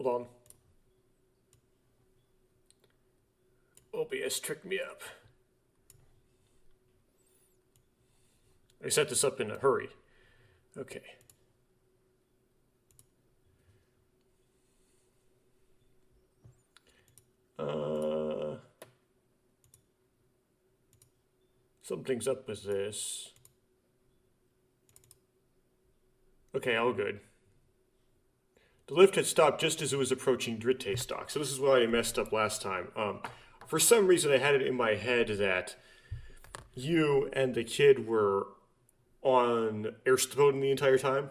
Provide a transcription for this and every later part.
Hold on. OBS tricked me up. I set this up in a hurry. Okay. Something's up with this. Okay, all good. The lift had stopped just as it was approaching Dritte Stock. So this is why I messed up last time. For some reason, I had it in my head that you and the kid were on Erstboden the entire time.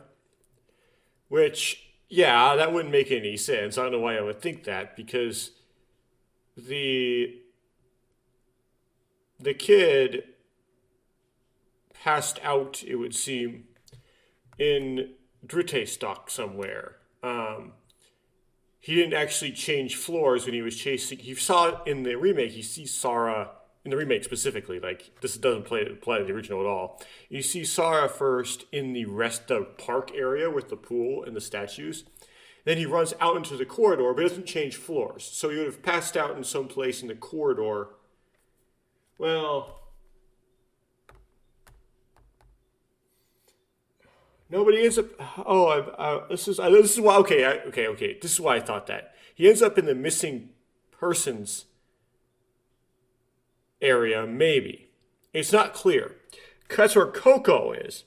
Which, yeah, that wouldn't make any sense. I don't know why I would think that, because the kid passed out, it would seem, in Dritte Stock somewhere. He didn't actually change floors when he was chasing. He saw it in the remake. He sees Sara in the remake specifically. Like, this doesn't apply to the original at all. You see Sara first in the rest of park area with the pool and the statues. Then he runs out into the corridor, but doesn't change floors. So he would have passed out in some place in the corridor. Well, nobody ends up. Oh, this is why. Okay. This is why I thought that he ends up in the missing persons area. Maybe it's not clear. That's where Coco is,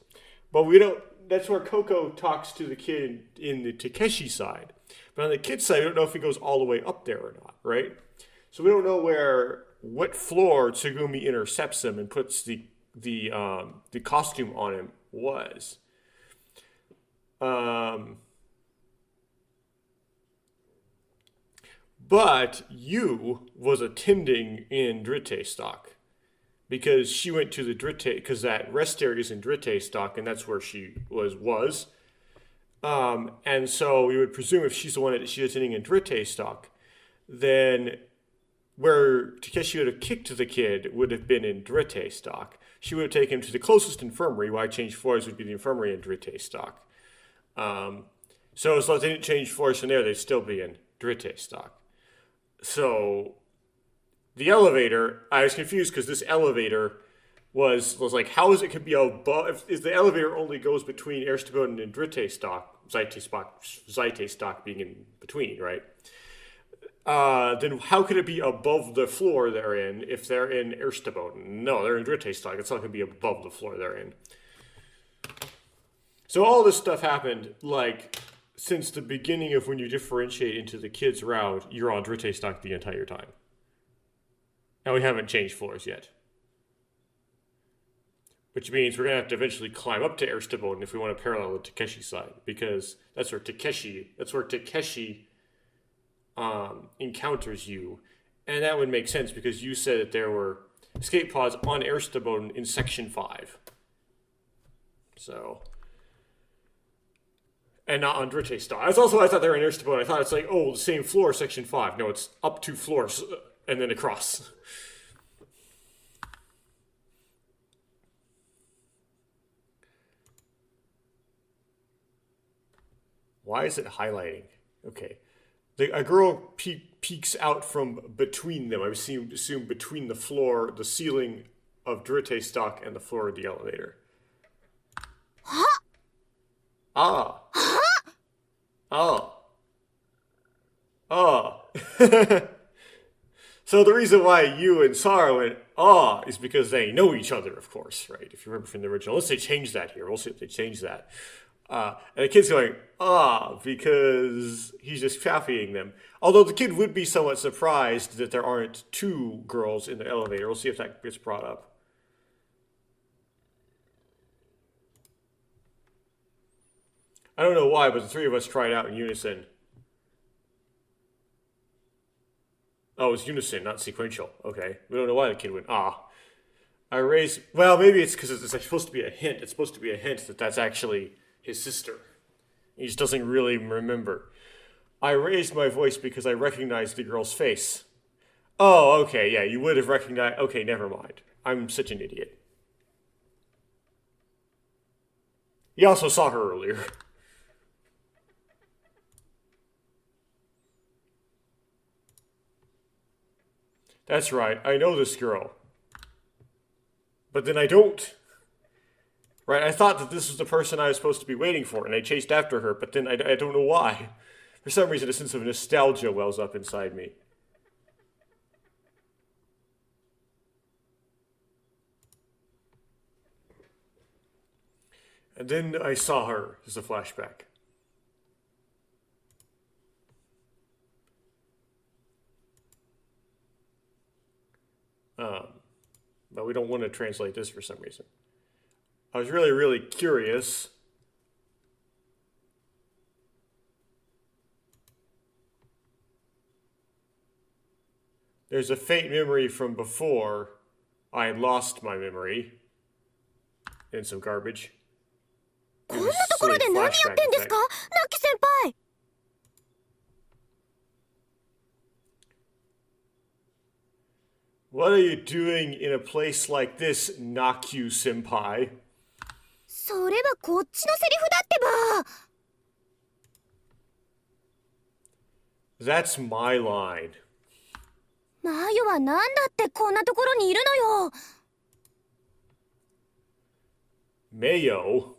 but we don't. That's where Coco talks to the kid in the Takeshi side. But on the kid side, we don't know if he goes all the way up there or not. Right? So we don't know what floor Tsugumi intercepts him and puts the costume on him was. But Yu was attending in Dritte Stock because she went to the Dritte, because that rest area is in Dritte Stock, and that's where she was. And so we would presume if she's the one that she's attending in Dritte Stock, then where Takeshi would have kicked the kid would have been in Dritte Stock. She would have taken him to the closest infirmary. Why change floors would be the infirmary in Dritte Stock. So as long as they didn't change floors from there, they'd still be in Dritte Stock. So the elevator, I was confused because this elevator was like, how is it could be above? If the elevator only goes between Ersteboden and Dritte Stock, Zeite Stock being in between, right? Then how could it be above the floor they're in if they're in Ersteboden? No, they're in Dritte Stock. It's not going to be above the floor they're in. So all this stuff happened, like, since the beginning of when you differentiate into the kid's route, you're on Dritte Stock the entire time. And we haven't changed floors yet. Which means we're going to have to eventually climb up to Ersteboden if we want to parallel the Takeshi side. Because that's where Takeshi encounters you. And that would make sense because you said that there were escape pods on Ersteboden in Section 5. So... and not on Dritte Stock. That's also why I thought they were in Ersteboden. I thought it's like, oh, the same floor, Section 5. No, it's up 2 floors and then across. Why is it highlighting? Okay. A girl peeks out from between them. I assume between the floor, the ceiling of Dritte Stock and the floor of the elevator. Ah. Oh. So the reason why you and Sara went, is because they know each other, of course, right? If you remember from the original. Unless they change that here. We'll see if they change that. And the kid's going, because he's just copying them. Although the kid would be somewhat surprised that there aren't 2 girls in the elevator. We'll see if that gets brought up. I don't know why, but the 3 of us tried out in unison. Oh, it was unison, not sequential. Okay. We don't know why the kid went, I raised... Well, maybe it's because it's supposed to be a hint. It's supposed to be a hint that that's actually his sister. He just doesn't really remember. I raised my voice because I recognized the girl's face. Oh, okay, yeah, you would have recognized... Okay, never mind. I'm such an idiot. He also saw her earlier. That's right, I know this girl. But then I don't. Right, I thought that this was the person I was supposed to be waiting for, and I chased after her, but then I don't know why. For some reason, a sense of nostalgia wells up inside me. And then I saw her as a flashback. But we don't want to translate this for some reason. I was really, really curious. There's a faint memory from before I had lost my memory in some garbage. こんなところで何やってんですか、ナキ先輩。What are you doing in a place like this, Nakyu senpai? それはこっちのセリフだってば。 That's my line. マヨはなんだってこんなところにいるのよ。 Mayo?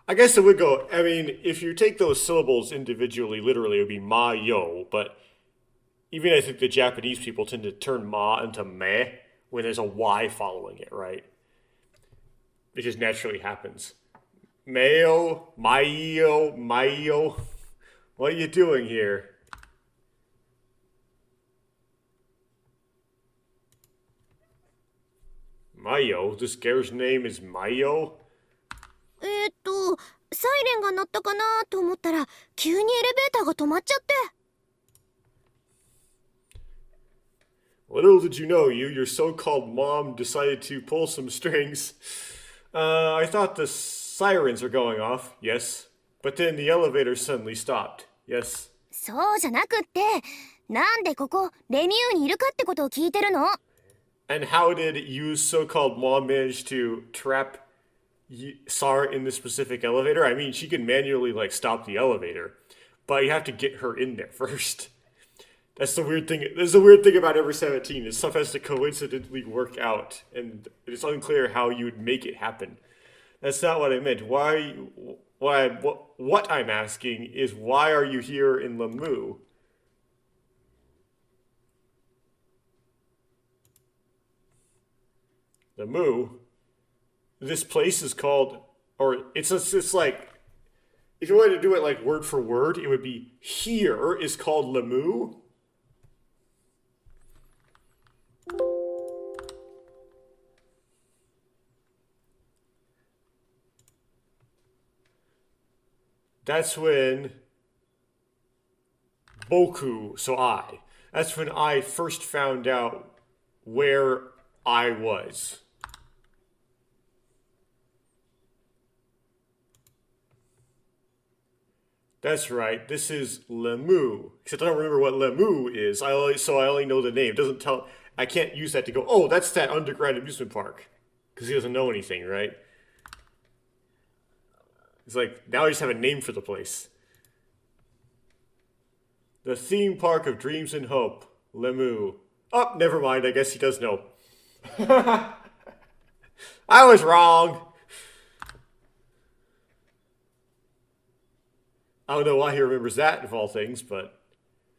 I guess it would go, I mean, if you take those syllables individually, literally, it would be ma-yo, but even I think the Japanese people tend to turn ma into meh when there's a Y following it, right? It just naturally happens. Mayo, Mayo, Mayo. What are you doing here? Mayo? This girl's name is Mayo? サイレンが鳴ったかなと思ったら急にエレベーターが止まっちゃって。 Little did you know, your so-called mom decided to pull some strings. I thought the sirens were going off, yes. But then the elevator suddenly stopped, yes. そうじゃなくって、なんでここレミューにいるかってことを聞いてるの。 And how did you's so-called mom manage to trap Sara in this specific elevator? I mean, she can manually, like, stop the elevator. But you have to get her in there first. That's the weird thing. There's a weird thing about Ever17 is stuff has to coincidentally work out, and it's unclear how you would make it happen. That's not what I meant. What I'm asking is why are you here in Lamu? Lamu? This place is called, or it's like, if you wanted to do it like word for word, it would be here is called Lamu. That's when Boku, so I. That's when I first found out where I was. That's right, this is Lemu. Except I don't remember what Lemu is, so I only know the name. It doesn't tell, I can't use that to go, oh, that's that underground amusement park. Because he doesn't know anything, right? It's like, now I just have a name for the place. The theme park of dreams and hope. Lemu. Oh, never mind. I guess he does know. I was wrong. I don't know why he remembers that of all things, but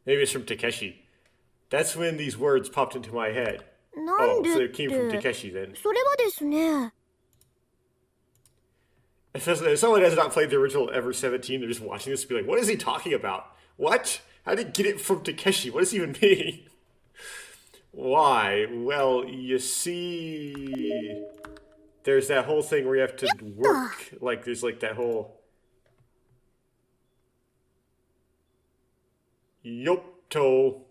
maybe it's from Takeshi. That's when these words popped into my head. Oh, so it came from Takeshi then. それはですね。 If someone has not played the original Ever17, they're just watching this and be like, what is he talking about? What? How did he get it from Takeshi? What does he even mean? Why? Well, you see, there's that whole thing where you have to work, like there's like that whole Yopto.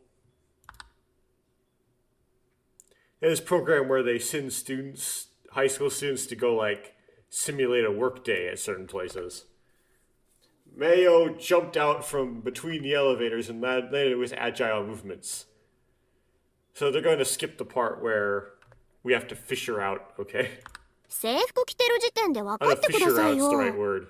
There's this program where they send students, high school students, to go like simulate a work day at certain places. Mayo jumped out from between the elevators and landed with agile movements. So they're going to skip the part where we have to fish her out, okay? 制服着てる時点で分かってく fish だ her さ out's い the よ。 right word.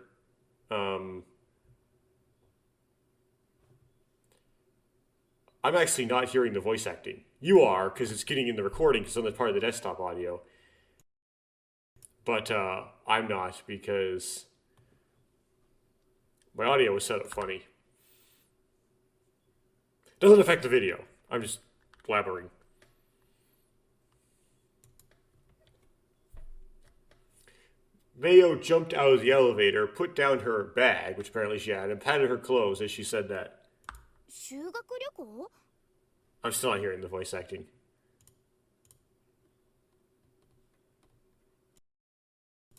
I'm actually not hearing the voice acting. You are, because it's getting in the recording, because it's part of the desktop audio. But I'm not, because my audio was set up funny. Doesn't affect the video. I'm just blabbering. Mayo jumped out of the elevator, put down her bag, which apparently she had, and patted her clothes as she said that. 修学旅行? I'm still not hearing the voice acting.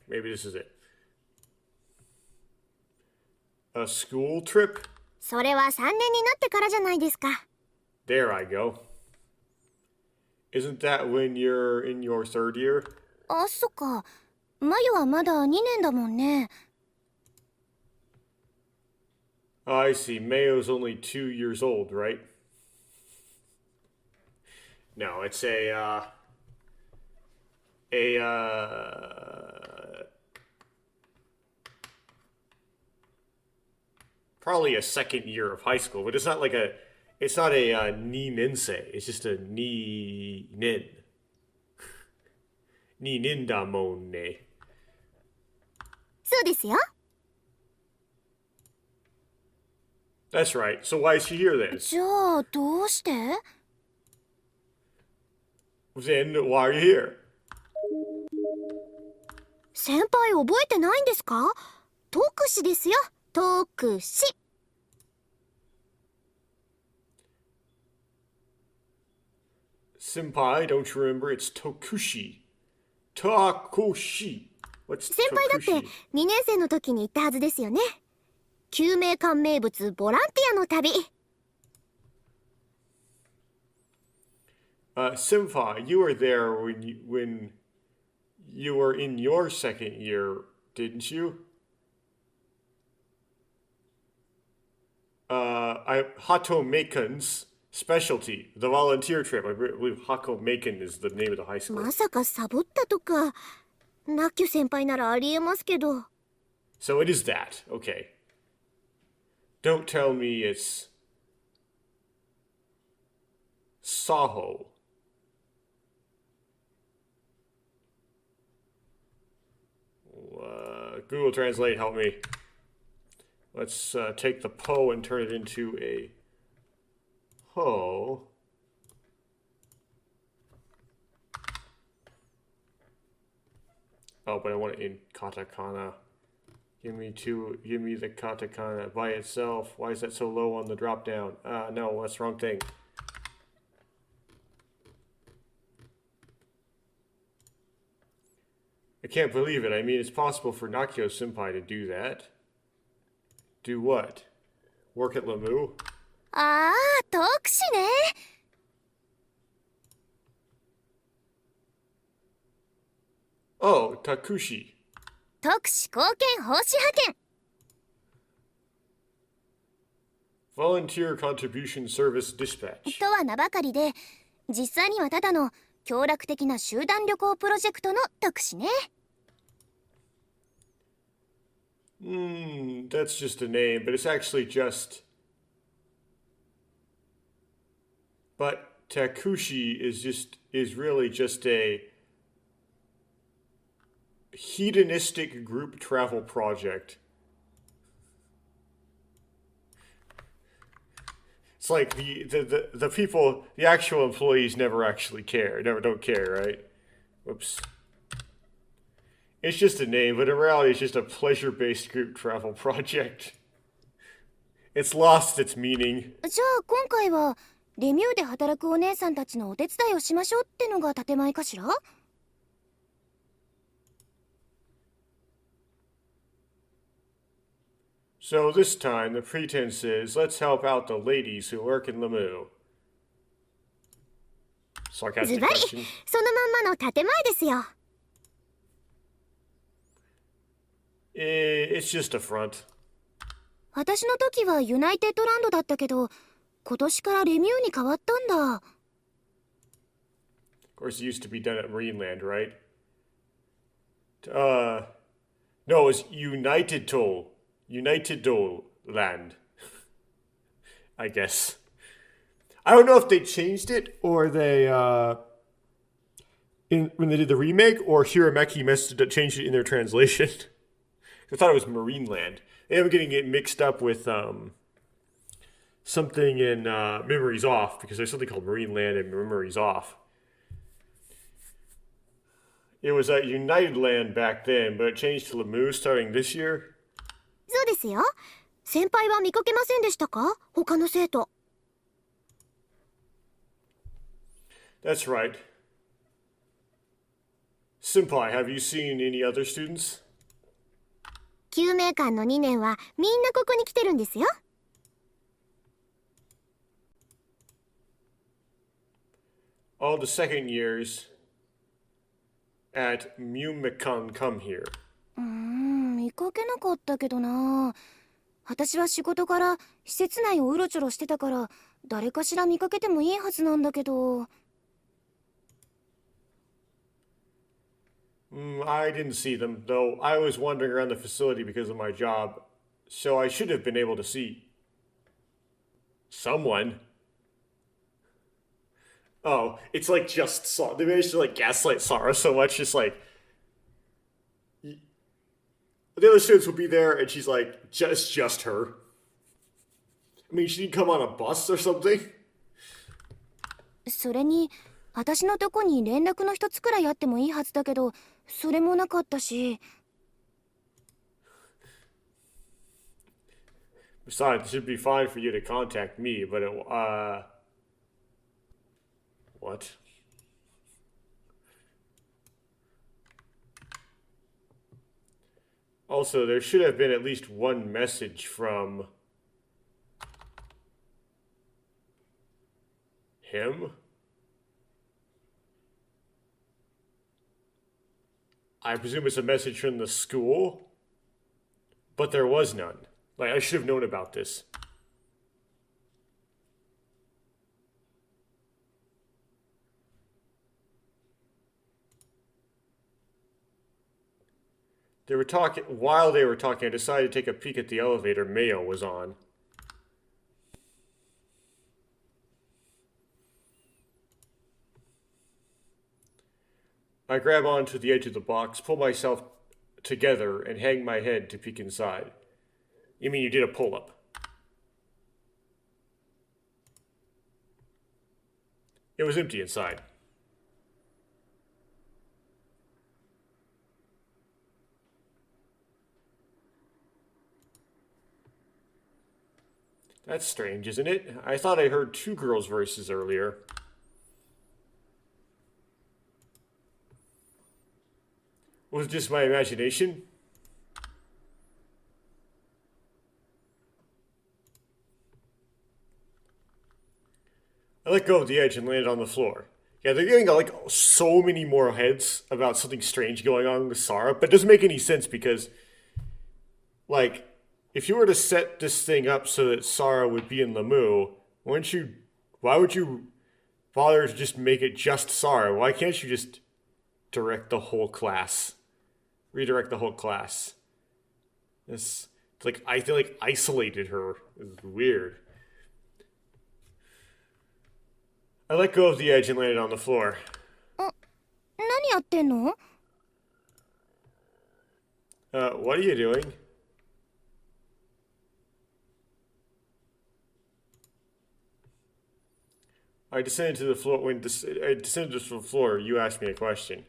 Maybe this is it. A school trip? それは3年になってからじゃないですか。 There I go. Isn't that when you're in your third year? あ、そっか。マユはまだ2年だもんね。I see. Mayo's only 2 years old, right? No, it's probably a second year of high school, but it's not a ni nensei. It's just a ni nin. Ni nindamone. そうですよ。 That's right. So why is she here then? じゃあ、どうして? Then why are you here? 先輩覚えてないんですか? 特使ですよ。特使。Senpai, don't you remember? It's Tokushi. Takushi. What's 先輩だって Tokushi? 2年生の時に行ったはずですよね。救命館名物ボランティアの旅。Senpai, you were there when you were in your second year, didn't you? Hato Maken's specialty, the volunteer trip. I believe Hato Maken is the name of the high school. まさかサボったとか。ナッキュ先輩ならありえますけど。 So it is that. Okay. Don't tell me it's Saho. Google Translate, help me. Let's take the po and turn it into a ho. Oh, but I want it in katakana. Give me the katakana by itself. Why is that so low on the drop down? No, that's the wrong thing. I can't believe it. I mean, it's possible for Nakio-senpai to do that. Do what? Work at Lemu? ああ、特使ね。Oh, Takushi. 特使貢献奉仕派遣。 Volunteer Contribution Service Dispatch. とは名ばかりで、実際にはただの協力的な集団旅行プロジェクトの特使ね。That's just a name, but it's actually just... But Takushi is really just a hedonistic group travel project. It's like the people, the actual employees never actually care, don't care, right? Whoops. It's just a name, but in reality it's just a pleasure-based group travel project. It's lost its meaning. じゃあ今回はレミューで働くお姉さんたちのお手伝いをしましょうってのが建前かしら? So this time the pretense is, let's help out the ladies who work in Lemu. ズ Sarcastic バリ question. そのまんまの建前ですよ。 It's just a front. 私の時はユナイテッドランドだったけど、今年からレミューに変わったんだ。 Of course, it used to be done at Marineland, right? No, it's United Land. I guess. I don't know if they changed it or they when they did the remake, or Hirameki changed it in their translation. I thought it was Marineland. They were getting it mixed up with something in Memories Off, because there's something called Marineland and Memories Off. It was at United Land back then, but it changed to Lemieux starting this year. そうですよ。先輩は見かけませんでしたか？他の生徒。That's right. Senpai, have you seen any other students? 救命館の2年はみんなここに来てるんですよ。All the second years at Mumekan come here. 見かけなかったけどな。私は仕事から施設内をうろちょろしてたから誰かしら見かけてもいいはずなんだけど。I didn't see them, though I was wandering around the facility because of my job, so I should have been able to see someone. Oh, it's like just Sara. They managed to like gaslight Sara so much, just like the other students will be there, and she's like, just her. I mean, she didn't come on a bus or something. それに私のとこに連絡の一つくらいあってもいいはずだけど、それもなかったし。Besides, it should be fine for you to contact me, but what? Also, there should have been at least one message from him. I presume it's a message from the school, but there was none. Like, I should have known about this. While they were talking, I decided to take a peek at the elevator Mayo was on. I grab onto the edge of the box, pull myself together, and hang my head to peek inside. You mean you did a pull-up? It was empty inside. That's strange, isn't it? I thought I heard two girls' voices earlier. Was it just my imagination? I let go of the edge and landed on the floor. Yeah, they're getting like so many more heads about something strange going on with Sara, but it doesn't make any sense because, like, if you were to set this thing up so that Sara would be in Lemieux, why would you bother to just make it just Sara? Why can't you just redirect the whole class? It's like, I feel like isolated her. It's weird. I let go of the edge and landed on the floor. 何やってんの？ What are you doing? I descended to the floor. When I descended to the floor, you asked me a question.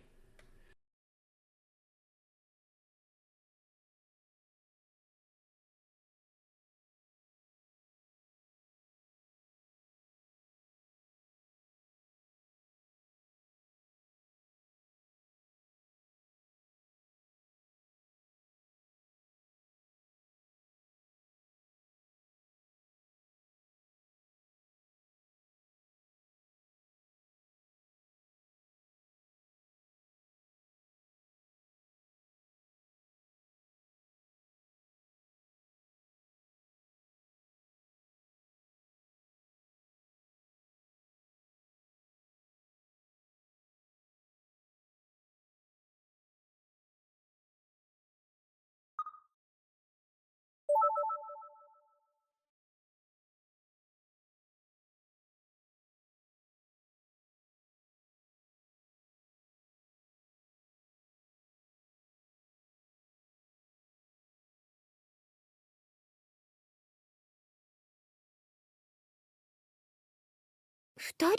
二人？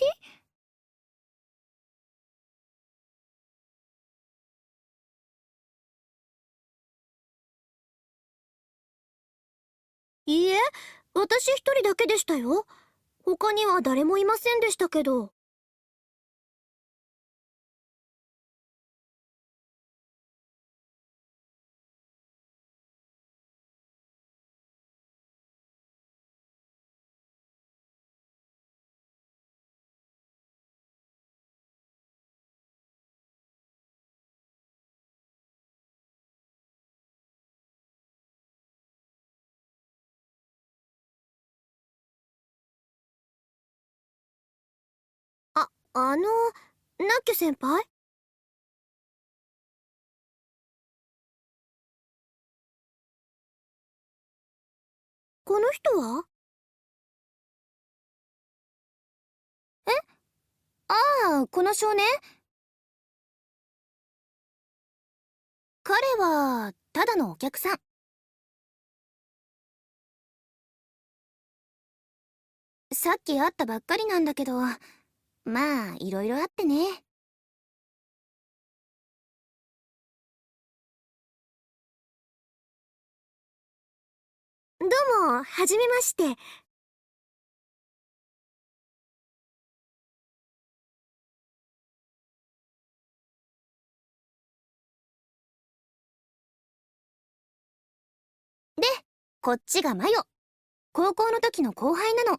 いいえ、私一人だけでしたよ。他には誰もいませんでしたけど。あの、ナッキュ先輩？この人は？え？ああ、この少年？彼は、ただのお客さん。さっき会ったばっかりなんだけど、まあ、いろいろあってね。どうも、はじめまして。で、こっちがマヨ。高校の時の後輩なの。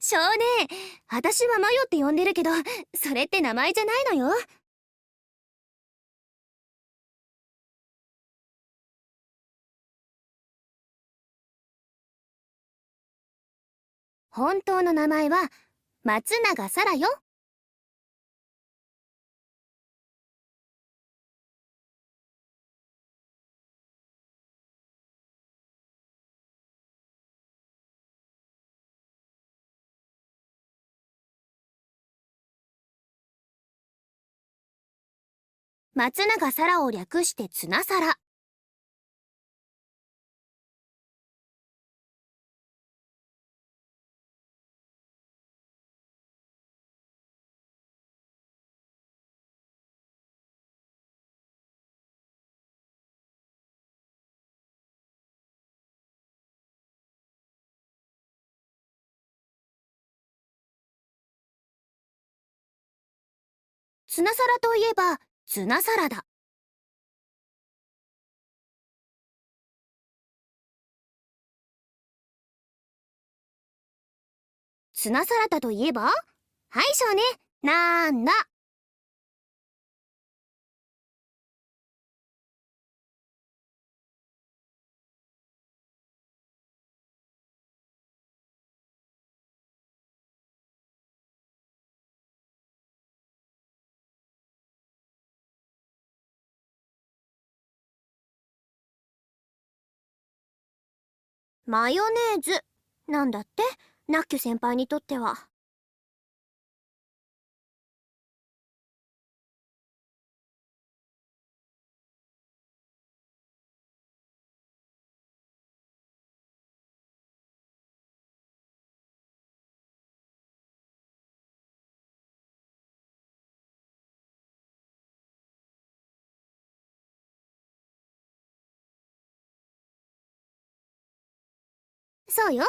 少年、私はマヨって呼んでるけど、それって名前じゃないのよ。本当の名前は、松永さらよ。松永さらを略してツナサラ。ツナサラといえば、ツナサラダ。ツナサラダといえば？はい少年、なんだ？マヨネーズ。なんだって、ナッキュ先輩にとっては。そうよ。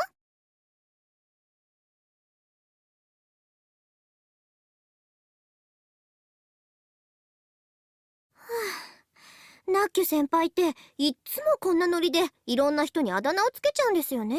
ナッキュ先輩っていっつもこんなノリでいろんな人にあだ名をつけちゃうんですよね。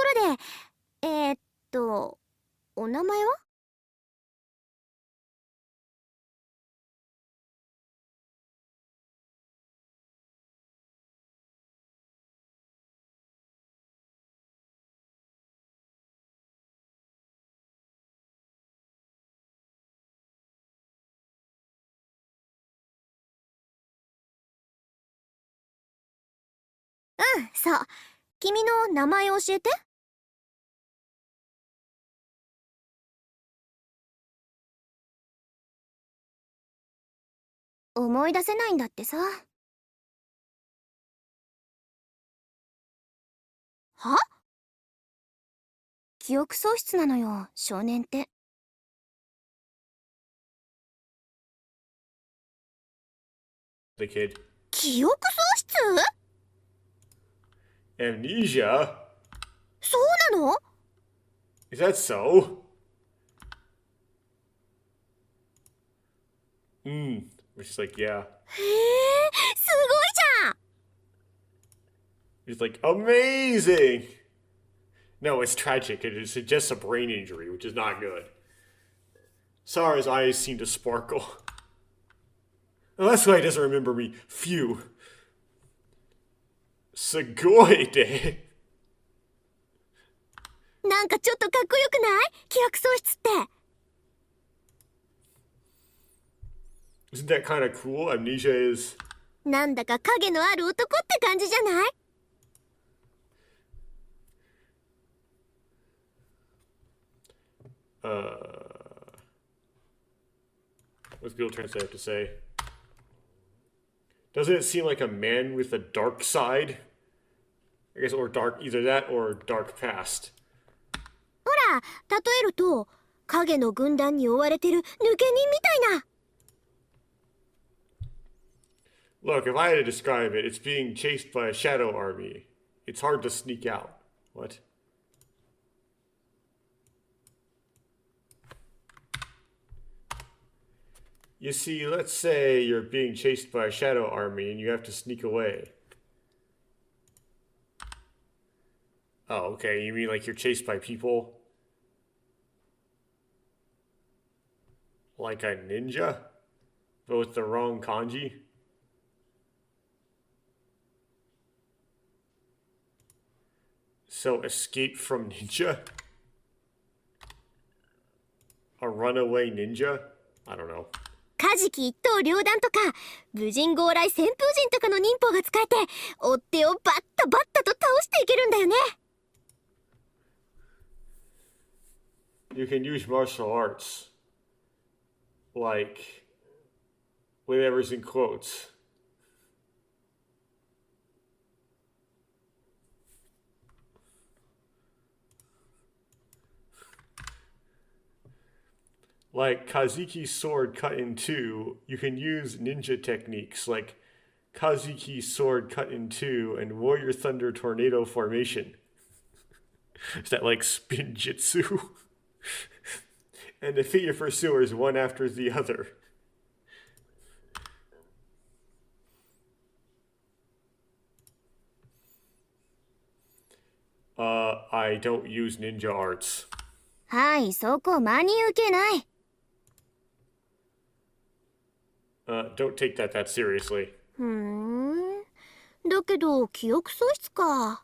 ろで、お名前は？そう。君の名前教えて。思い出せないんだってさ。は？記憶喪失なのよ、少年って。The kid. 記憶喪失？ Amnesia? そうなの？ Is that so? She's like, yeah. へえ、すごいじゃん。 He's like, amazing! No, it's tragic. It is just a brain injury, which is not good. Sara's eyes seem to sparkle. Well, that's why he doesn't remember me. Phew. Sugoi なんかちょっとかっこよくない？記憶喪失って。Isn't that kind of cool? Amnesia is... なんだか影のある男って感じじゃない？ What's Google Translate have to say? Doesn't it seem like a man with a dark side? I guess, or dark, either that or dark past. ほら、例えると、影の軍団に追われてる抜け人みたいな。Look, if I had to describe it, it's being chased by a shadow army. It's hard to sneak out. What? You see, let's say you're being chased by a shadow army and you have to sneak away. Oh, okay. You mean like you're chased by people? Like a ninja? But with the wrong kanji? So, escape from ninja? A runaway ninja? I don't know. カジキ一刀両断とか、武人豪来旋風陣とかの忍法が使えて、追っ手をバッタバッタと倒していけるんだよね。You can use martial arts. Like, whatever's in quotes. Like Kazuki's sword cut in two, you can use ninja techniques like Kazuki's sword cut in two and Warrior Thunder Tornado formation. Is that like spin jitsu? And defeat your pursuers one after the other. I don't use ninja arts. はい、そこ真に受けない。Don't take that seriously. だけど、記憶喪失か。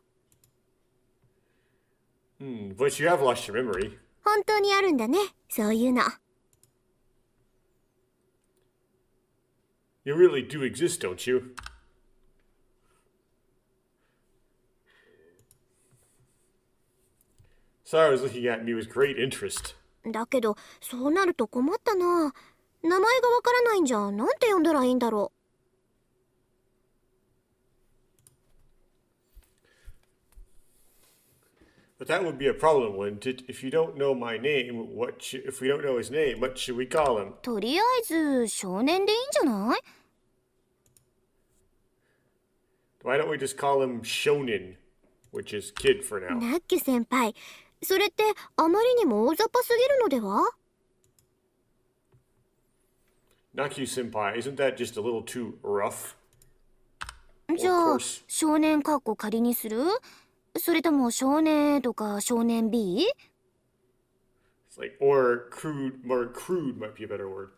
But you have lost your memory. 本当にあるんだね、そういうの。You really do exist, don't you? Sara was looking at me with great interest. だけど、そうなると困ったな。名前がわからないんじゃ、なんて呼んだらいいんだろう。But that would be a problem, wouldn't it? If you don't know my name, if we don't know his name, what should we call him? とりあえず、少年でいいんじゃない？ Why don't we just call him Shonen, which is kid for now? ナッキュ先輩、それってあまりにも大雑把すぎるのでは？ Nakyu-senpai, isn't that just a little too rough? じゃあ、少年かっこ仮にする？それとも少年とか少年 B? It's like, or crude, more crude might be a better word.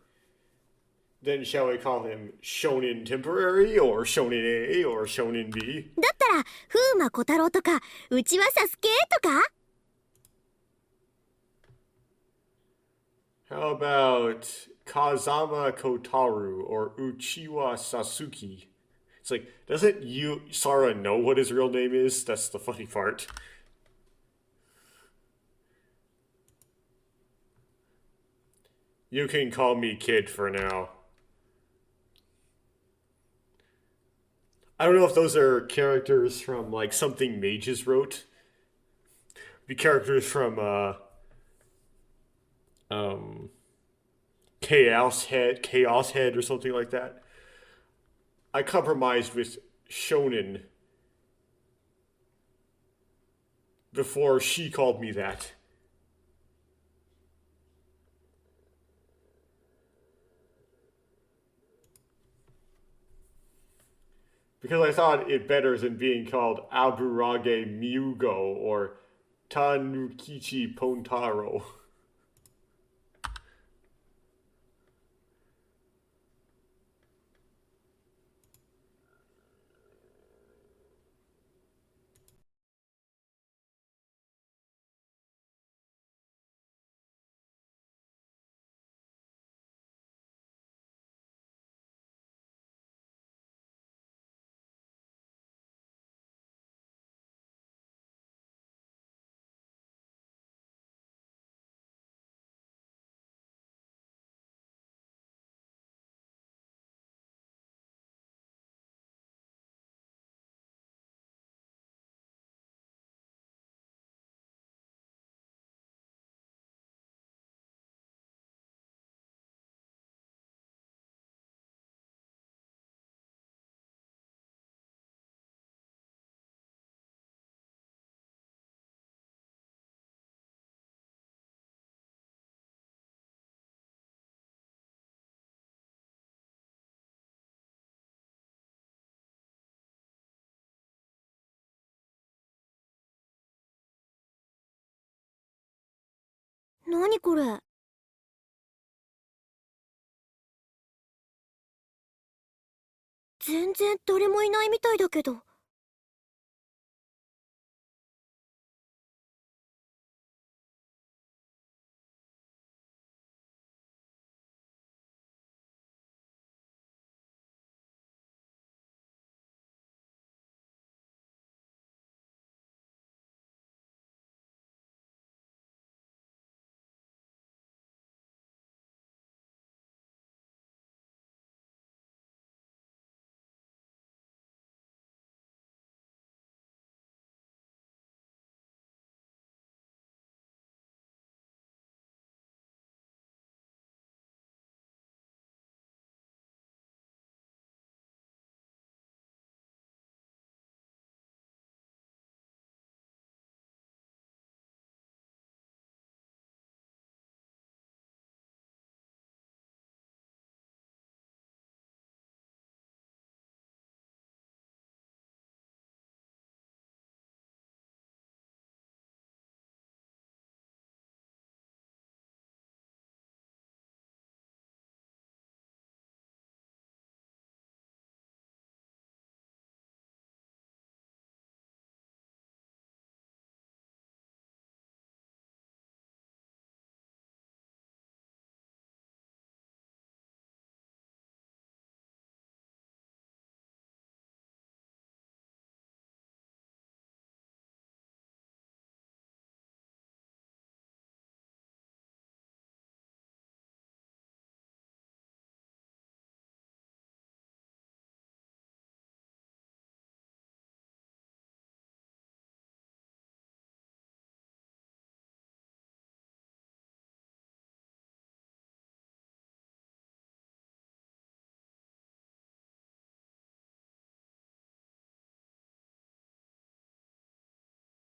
Then shall we call him Shonen Temporary, or Shonen A, or Shonen B? だったら、風魔小太郎とか、うちはサスケとか How about Kazama Kotaru, or Uchiwa Sasuke? It's like, doesn't you Sara know what his real name is? That's the funny part. You can call me kid for now. I don't know if those are characters from like something Mages wrote. Be characters from um Chaos Head or something like that. I compromised with Shonen before she called me that. Because I thought it better than being called Aburage Myugo or Tanukichi Pontaro. 何これ全然誰もいないみたいだけど。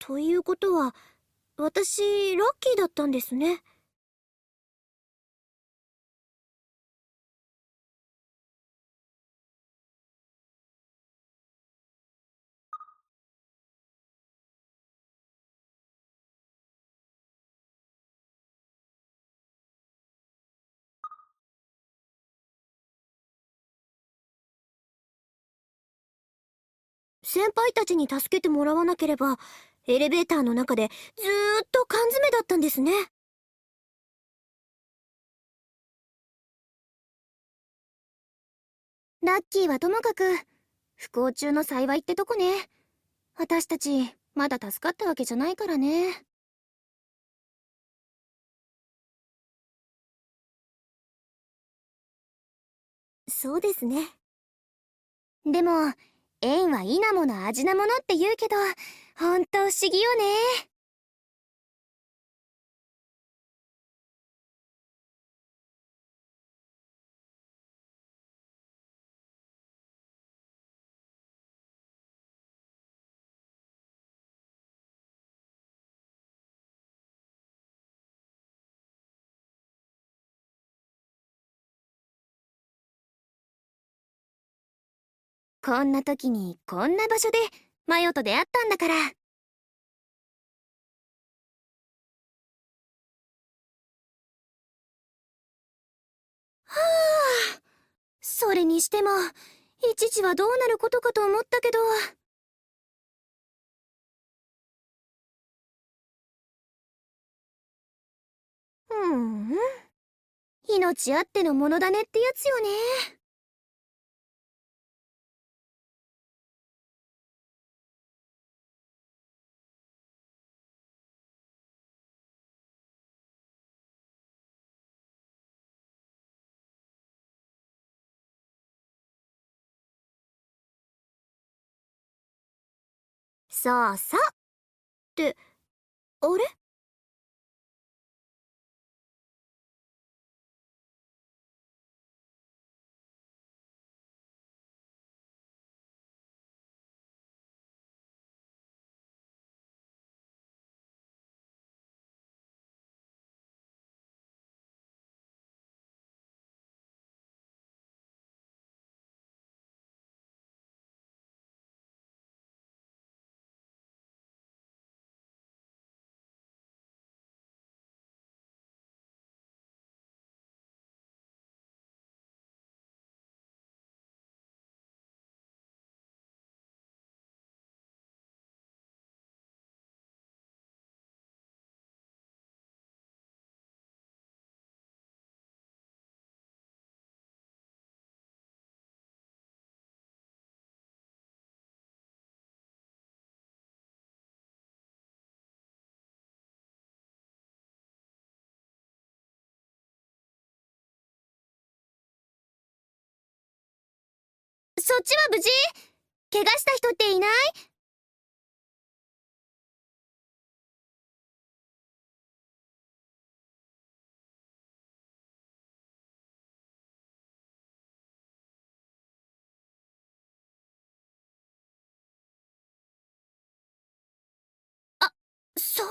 ということは、私、ラッキーだったんですね。先輩たちに助けてもらわなければ、エレベーターの中でずーっと缶詰だったんですね。ラッキーはともかく、不幸中の幸いってとこね。私たち、まだ助かったわけじゃないからね。そうですね。でも、縁はいなもの味なものって言うけど、ほんと不思議よね。こんな時にこんな場所でマヨと出会ったんだから。はあ、それにしても、一時はどうなることかと思ったけど。うん、命あってのものだねってやつよね。さあさあ。って、あれ？そっちは無事？怪我した人っていない？あ、そら。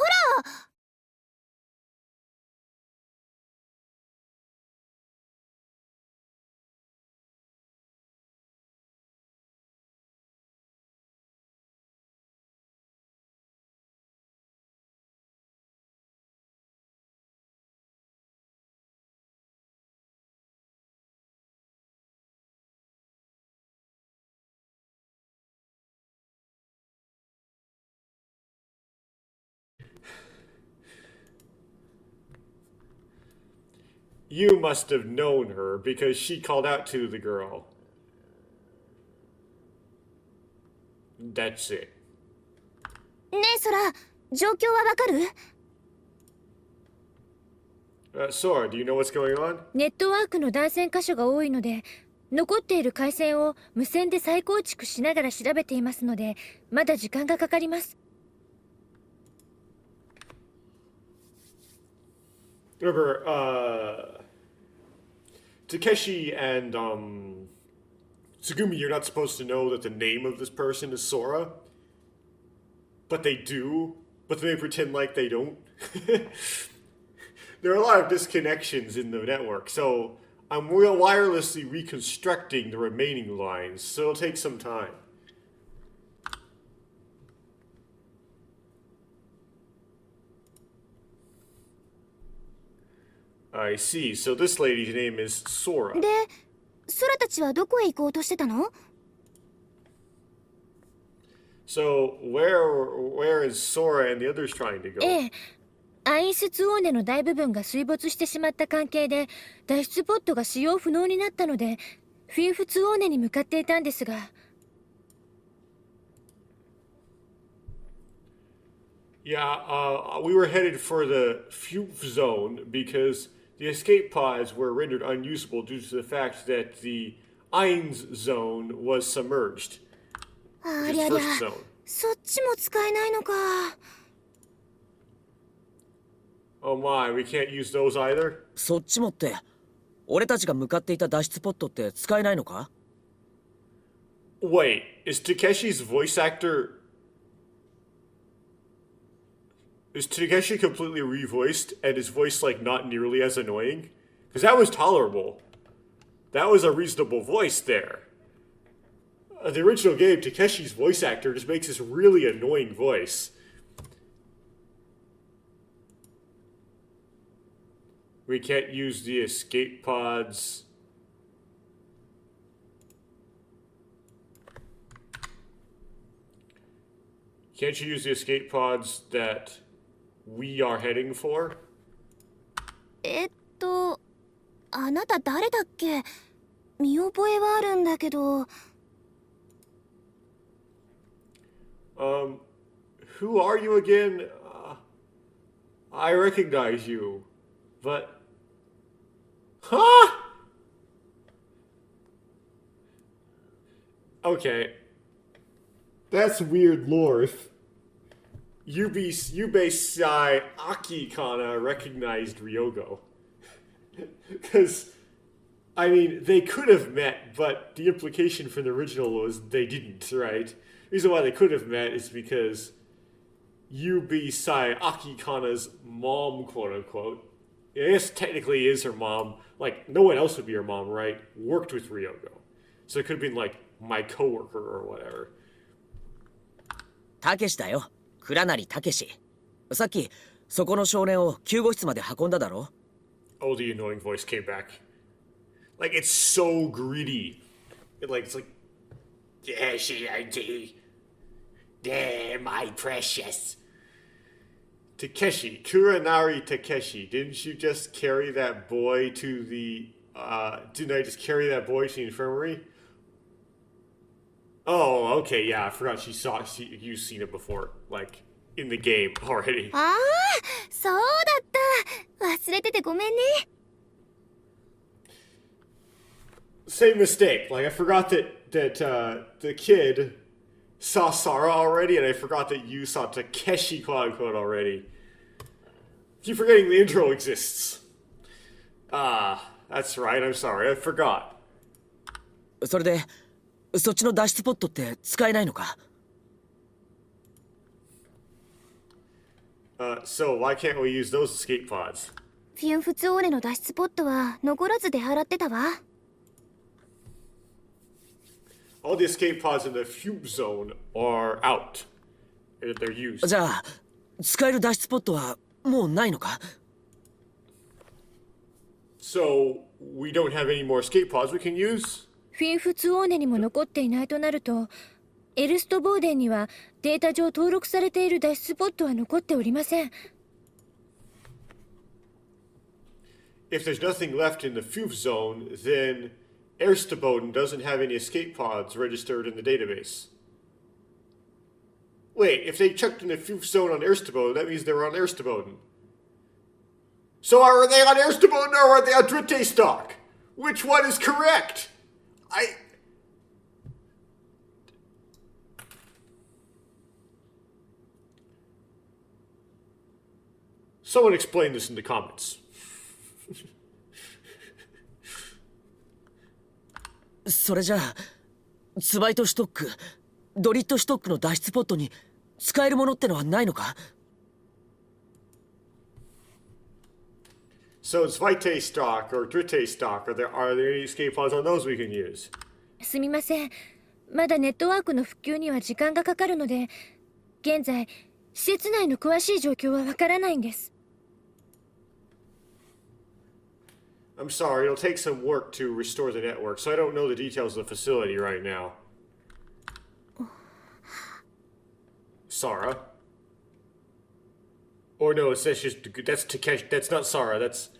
You must have known her because she called out to the girl. That's it. ねえ、そら、状況はわかる？Sora, do you know what's going on? ネットワークの断線箇所が多いので、残っている回線を無線で再構築しながら調べていますので、まだ時間がかかります。Remember, Takeshi and Tsugumi, you're not supposed to know that the name of this person is Sora, but they do. But they pretend like they don't. There are a lot of disconnections in the network, so I'm wirelessly reconstructing the remaining lines, so it'll take some time. I see. So this lady's name is Sora. で、ソラたちはどこへ行こうとしてたの？ So where is Sora and the others trying to go? ええ、アインスツオーネの大部分が水没してしまった関係で脱出ポットが使用不能になったのでフィンフツオーネに向かっていたんですが。Yeah, we were headed for the Fume Zone because the escape pods were rendered unusable due to the fact that the Ainz Zone was submerged. あ Which り is ゃりゃ first zone. そっちも使えないのか。 Oh my, we can't use those either? そっちもって俺たちが向かっていた脱出ポットって使えないのか？ Wait, is Takeshi's voice actor... Is Takeshi completely revoiced and his voice like not nearly as annoying? Because that was tolerable. That was a reasonable voice there. The original game, Takeshi's voice actor just makes this really annoying voice. We can't use the escape pods. Can't you use the escape pods that we are heading for? あなた誰だっけ？見覚えはあるんだけど。Who are you again? I recognize you, but... Huh? Okay. That's weird lore. Yubei-sai Akikana recognized Ryogo. Because, I mean, they could have met, but the implication from the original was they didn't, right? The reason why they could have met is because Yubei-sai Akikana's mom, quote-unquote, I guess technically is her mom, like, no one else would be her mom, right? Worked with Ryogo. So it could have been, like, my coworker or whatever. たけしだよ。倉成たけし。さっきそこの少年を救護室まで運んだだろ。 Oh, the annoying voice came back. Like, it's so greedy. It's like, yes, I do. There, my precious. Takeshi, Kuranari Takeshi, didn't you just carry that boy to the, didn't I just carry that boy to the infirmary? Oh, okay, yeah, I forgot you've seen it before, like, in the game already. ああ、そうだった。忘れててごめんね。Same mistake. Like, I forgot that the kid saw Sara already, and I forgot that you saw Takeshi, quote-unquote, already. Keep forgetting the intro exists. That's right, I'm sorry, I forgot. それでそっちの脱出ポットって使えないのか？ So why can't we use those escape pods? フィンフツオーネの脱出ポットは残らず出払ってたわ。All the escape pods in the Fume Zone are out. They're used. じゃあ使える脱出ポットはもうないのか？ So we don't have any more escape pods we can use? フィンフツオーネにも残っていないとなるとエルストボーデンにはデータ上登録されている脱出ポットは残っておりません。 If there's nothing left in the Fume Zone, then Ersteboden doesn't have any escape pods registered in the database. Wait, if they checked in the Fume Zone on Ersteboden, that means they were on Ersteboden. So are they on Ersteboden or are they on Dritte stock? Which one is correct? Someone explain this in the comments. それじゃあツバイトシュトック、ドリットシュトックの脱出ポットに使えるものってのはないのか？ So Zweite stock or Dritte stock, are there any escape pods on those we can use? すみません。まだネットワークの復旧には時間がかかるので、現在施設内の詳しい状況はわからないんです。 I'm sorry, it'll take some work to restore the network, so I don't know the details of the facility right now. Sara. Or no, that's Takeshi. That's not Sara. That's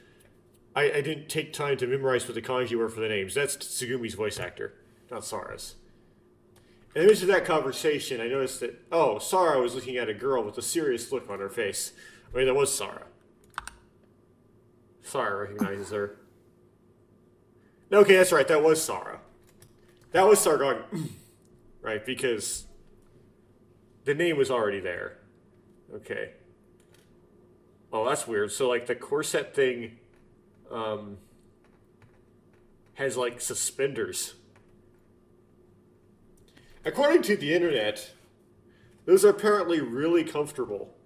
I didn't take time to memorize what the kanji were for the names. That's Tsugumi's voice actor, not Sara's. In the midst of that conversation, I noticed that, oh, Sara was looking at a girl with a serious look on her face. I mean, that was Sara. Sara recognizes her. Okay, that's right, that was Sara. That was Sara going, right, because the name was already there. Okay. Oh, that's weird. So, like, the corset thing has, like, suspenders. According to the internet, those are apparently really comfortable.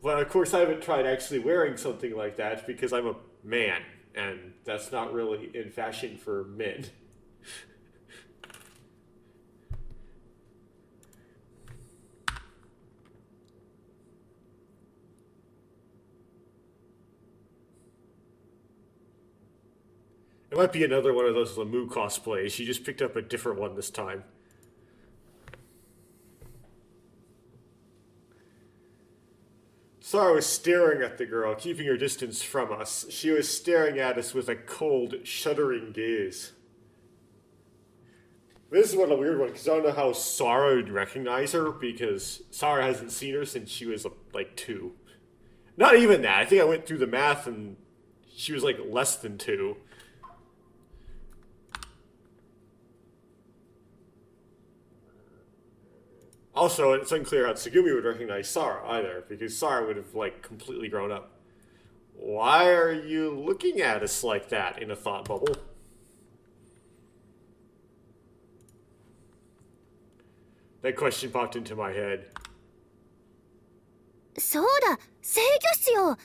But of course I haven't tried actually wearing something like that because I'm a man, and that's not really in fashion for men. It might be another one of those Lamu cosplays. She just picked up a different one this time. Sara was staring at the girl, keeping her distance from us. She was staring at us with a cold, shuddering gaze. This is one a weird one, because I don't know how Sara would recognize her, because Sara hasn't seen her since she was, like, 2. Not even that. I think I went through the math, and she was, like, less than 2. Also, it's unclear how Tsugumi would recognize Sara either, because Sara would have, like, completely grown up. Why are you looking at us like that in a thought bubble? That question popped into my head. そうだ、制御室よ。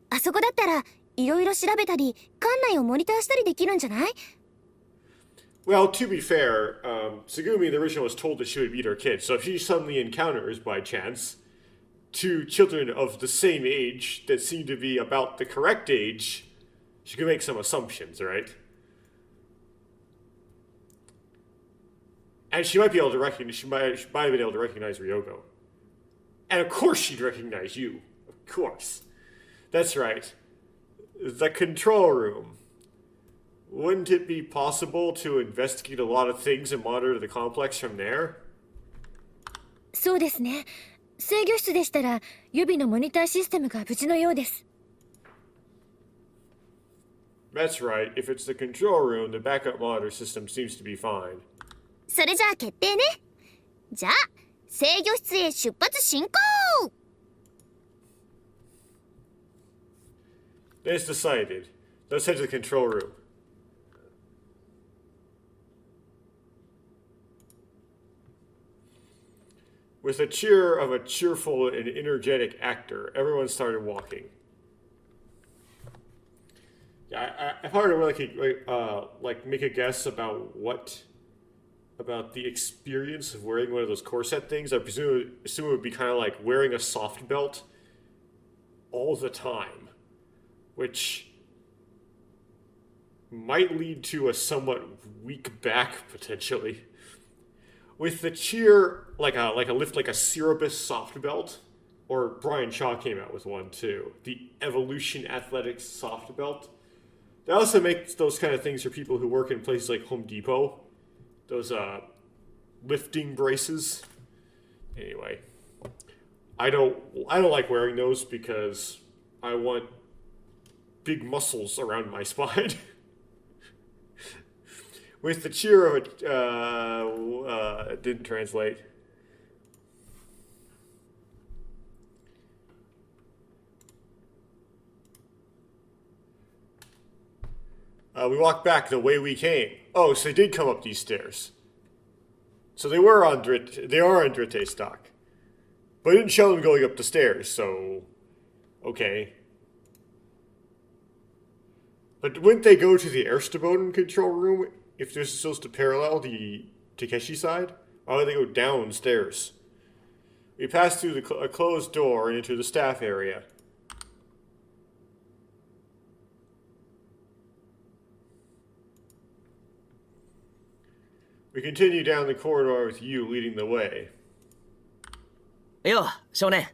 あそこだったらいろいろ調べたり館内をモニターしたりできるんじゃない？ Well, to be fair, Tsugumi, the original, was told that she would meet her kids. So if she suddenly encounters, by chance, 2 children of the same age that seem to be about the correct age, she can make some assumptions, right? And she might be able to recognize, she might have been able to recognize Ryogo. And of course she'd recognize you. Of course. That's right. The control room. Wouldn't it be possible to investigate a lot of things and monitor the complex from there? そうですね。制御室でしたら予備のモニターシステムが無事のようです。That's right. If it's the control room, the backup monitor system seems to be fine. それじゃあ決定ね。じゃあ制御室へ出発進行。It's decided. Let's head to the control room. With the cheer of a cheerful and energetic actor, everyone started walking. Yeah, if I were to really make a guess about the experience of wearing one of those corset things, I assume it would be kind of like wearing a soft belt all the time, which might lead to a somewhat weak back potentially. With the cheer, like a lift, like a Cerebus soft belt, or Brian Shaw came out with one too, the Evolution Athletics soft belt. They also make those kind of things for people who work in places like Home Depot. Those lifting braces. Anyway, I don't like wearing those because I want big muscles around my spine. With the cheer of a... it didn't translate. We walked back the way we came. Oh, so they did come up these stairs. So they are on Dritte stock. But it didn't show them going up the stairs, so... Okay. But wouldn't they go to the Ersteboden control room if this is supposed to parallel the Takeshi side? Why would they go downstairs? We passed through a closed door and into the staff area. We continue down the corridor with you leading the way. よ、少年。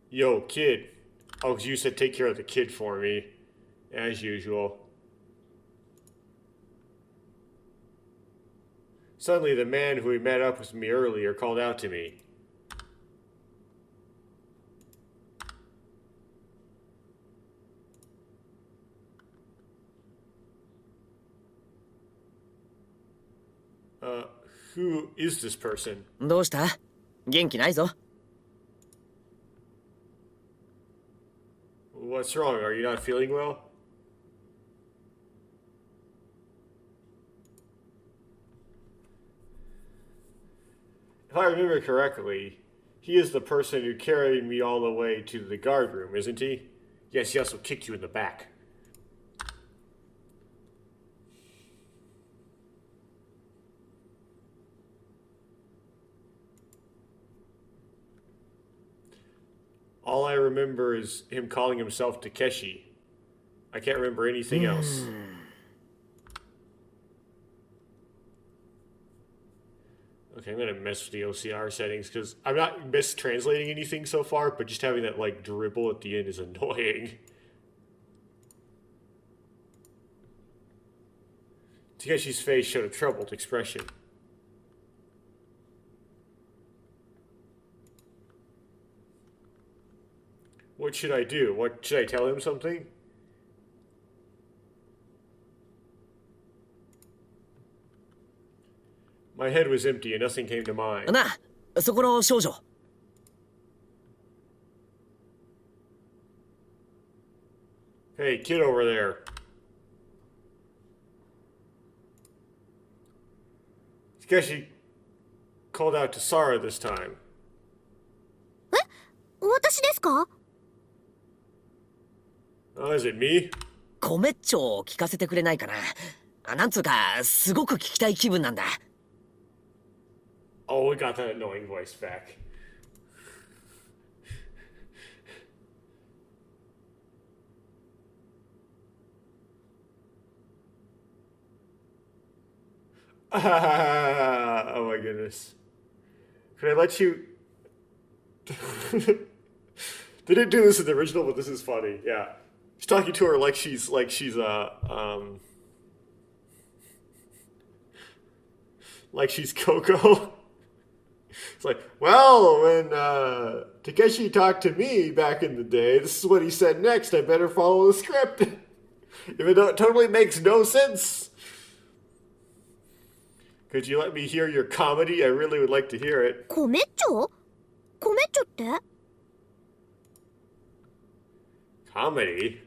Yo, kid. Oh, 'cause you said take care of the kid for me. As usual. Suddenly, the man who had met up with me earlier called out to me. Who is this person? どうした？元気ないぞ。 What's wrong? Are you not feeling well? If I remember correctly, he is the person who carried me all the way to the guard room, isn't he? Yes, he also kicked you in the back. All I remember is him calling himself Takeshi. I can't remember anything else. Okay, I'm gonna mess with the OCR settings because I'm not mistranslating anything so far, but just having that like dribble at the end is annoying. Takeshi's face showed a troubled expression. What should I do? What should I tell him something? My head was empty and nothing came to mind. なあ、そこの少女。 Hey, kid over there. Takeshi called out to Sara this time. 私ですか？ Oh, is it me? 米っちょ聞かせてくれないかな。なんつうか、すごく聞きたい気分なんだ。 Oh, we got that annoying voice back. Oh my goodness. Could I let you... They didn't do this in the original, but this is funny. Yeah. He's talking to her like she's like she's Coco. It's like, well, when Takeshi talked to me back in the day, this is what he said next. I better follow the script. If it totally makes no sense. Could you let me hear your comedy? I really would like to hear it. 米っちょ？米っちょって？ Comedy?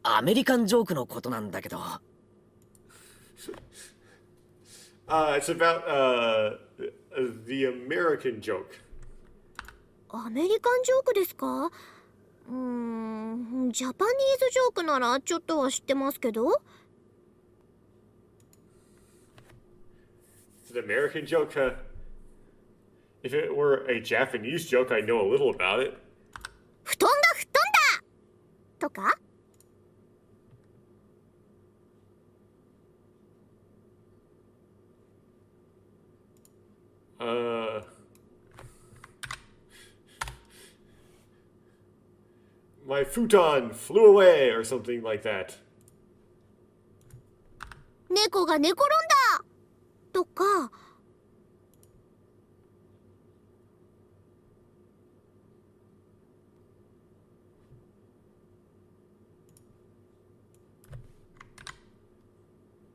アメリカンジョークのことなんだけど。 It's about the American joke. アメリカンジョークですか？ジャパニーズジョークならちょっとは知ってますけど。 It's an American joke, huh? If it were a Japanese joke, I know a little about it. 布団が吹っ飛んだとか？ My futon flew away or something like that. 猫が寝転んだとか。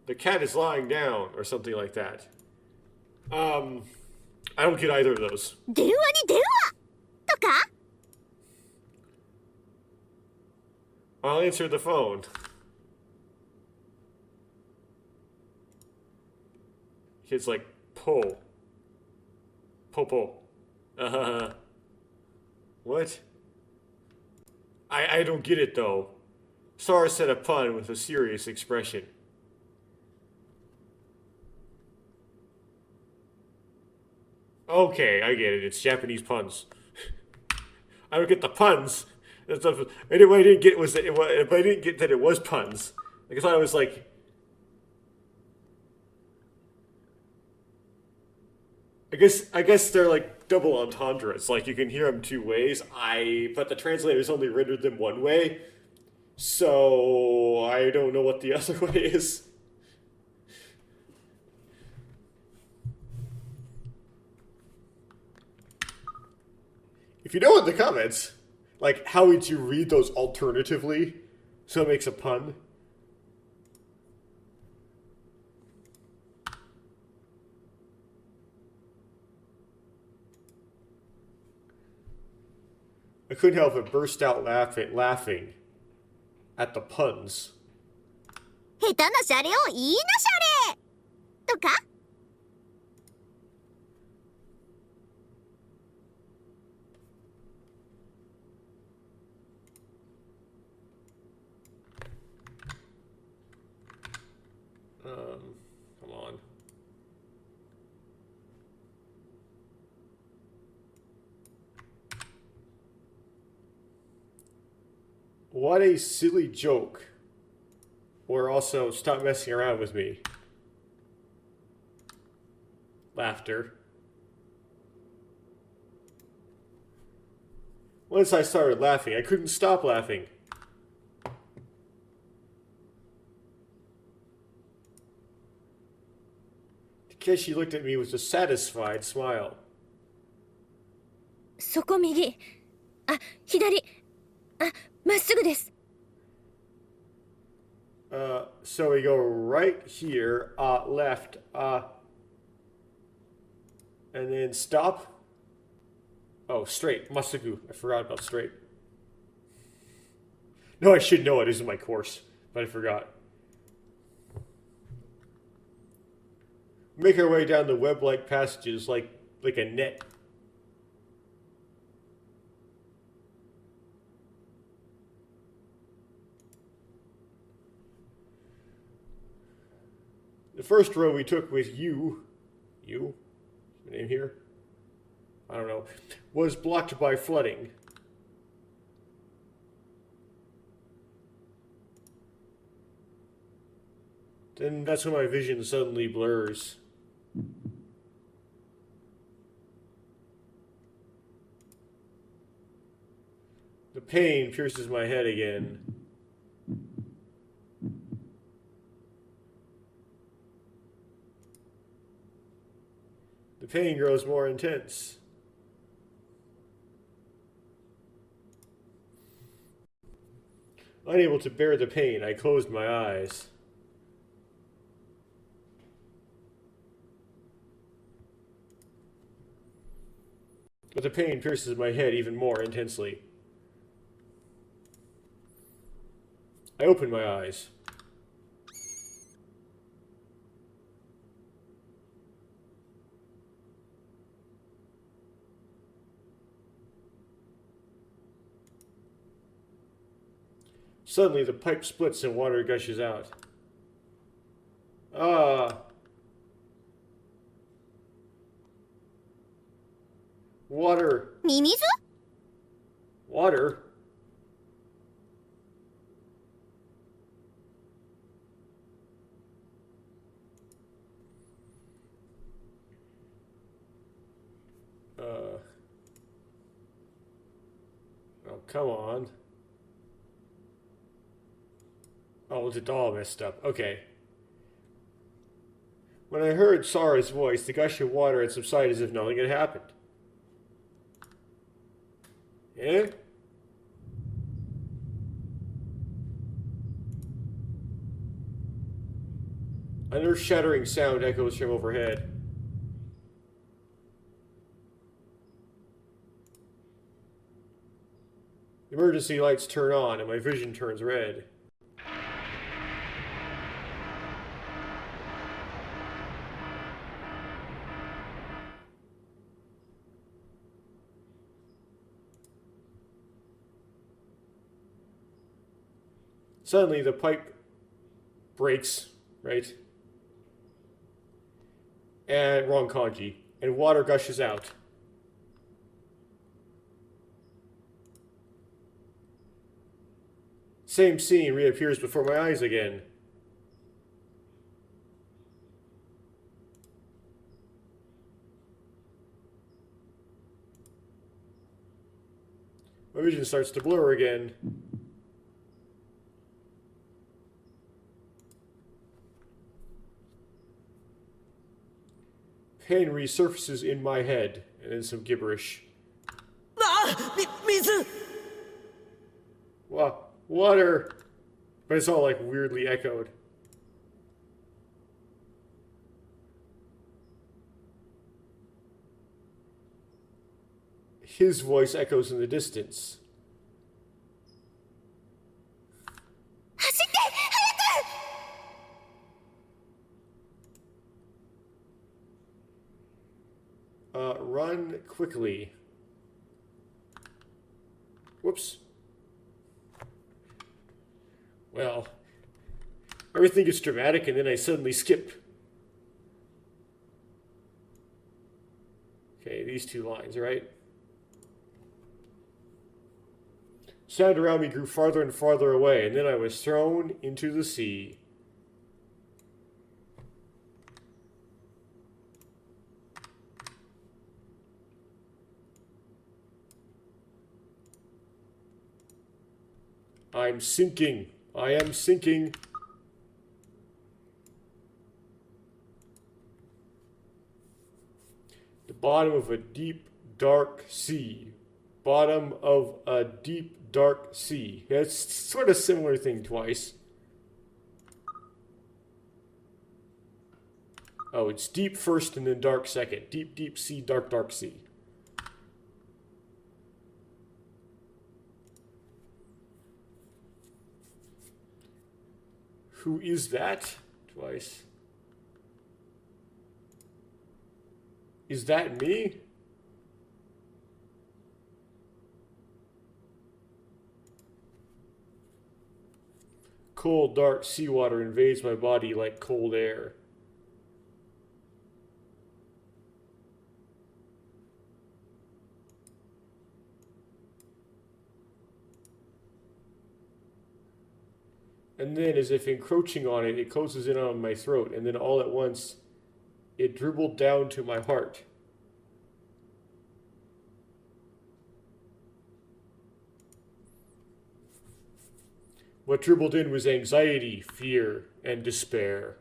The cat is lying down or something like that. I don't get either of those. 電話に電話とか？ I'll answer the phone. Kid's like, pull. Pull. What? I don't get it though. Sara said a pun with a serious expression. Okay, I get it. It's Japanese puns. I don't get the puns. Anyway, I didn't get was that if I didn't get that it was puns. Like I thought it was like I guess they're like double entendres. Like you can hear them two ways. But the translators only rendered them one way, so I don't know what the other way is. If you know in the comments, like how would you read those alternatively, so it makes a pun. I couldn't help but burst out laughing at the puns. 下手なシャレを言いなシャレとか Come on. What a silly joke. Or also, stop messing around with me. Laughter. Once I started laughing, I couldn't stop laughing. Takeshi looked at me with a satisfied smile. そこ右。あ、左。あ、まっすぐです。So we go right here, left, and then stop. Oh, straight. Masugu. I forgot about straight. No, I should know it. It's in my course, but I forgot. Make our way down the web-like passages like a net. The first road we took with you, my name here? I don't know, was blocked by flooding. Then that's when my vision suddenly blurs. The pain pierces my head again. The pain grows more intense. Unable to bear the pain, I closed my eyes. But the pain pierces my head even more intensely. I open my eyes. Suddenly, the pipe splits and water gushes out. Water. ミミズ Water? Oh, come on. Oh, it's all messed up. Okay. When I heard Sara's voice, the gush of water had subsided as if nothing had happened. Yeah? An earth-shattering sound echoes from overhead. The emergency lights turn on and my vision turns red. Suddenly, the pipe breaks, right? And wrong kanji. And water gushes out. Same scene reappears before my eyes again. My vision starts to blur again. Pain resurfaces in my head, and then some gibberish. Ah! Mizu! Water! But it's all like weirdly echoed. His voice echoes in the distance. 走って、早く。 Run quickly. Whoops. Well, everything is dramatic and then I suddenly skip. Okay, these two lines, right? Sound around me grew farther and farther away, and then I was thrown into the sea. I'm sinking. I am sinking. The bottom of a deep, dark sea. Bottom of a deep, dark sea. It's sort of similar thing twice. Oh, it's deep first and then dark second. Deep, deep sea, dark, dark sea. Who is that? Twice. Is that me? Cold, dark seawater invades my body like cold air. And then, as if encroaching on it, it closes in on my throat, and then all at once, it dribbled down to my heart. What dribbled in was anxiety, fear, and despair.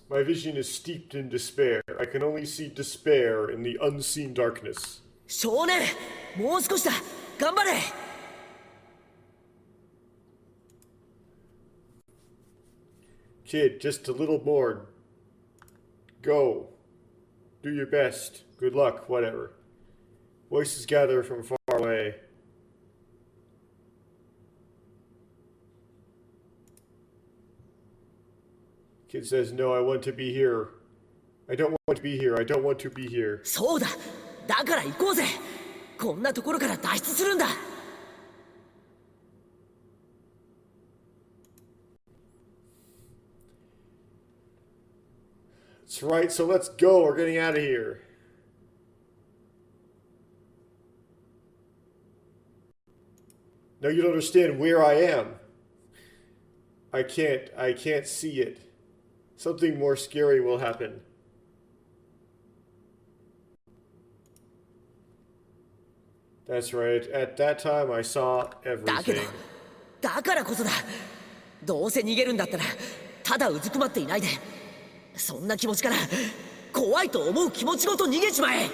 My vision is steeped in despair. I can only see despair in the unseen darkness. 少年、もう少しだ。頑張れ。Kid, just a little more. Go. Do your best. Good luck, whatever. Voices gather from far away. Kid says, no, I want to be here. I don't want to be here. I don't want to be here. そうだ。だから行こうぜ。こんなところから脱出するんだ。That's right, so let's go. We're getting out of here. No, you don't understand where I am. I can't see it. Something more scary will happen. That's right. At that time, I saw だけど everything. だからこそだ。どうせ逃げるんだったらただうずくまっていないで、そんな気持ちから怖いと思う気持ちごと逃げちまえ。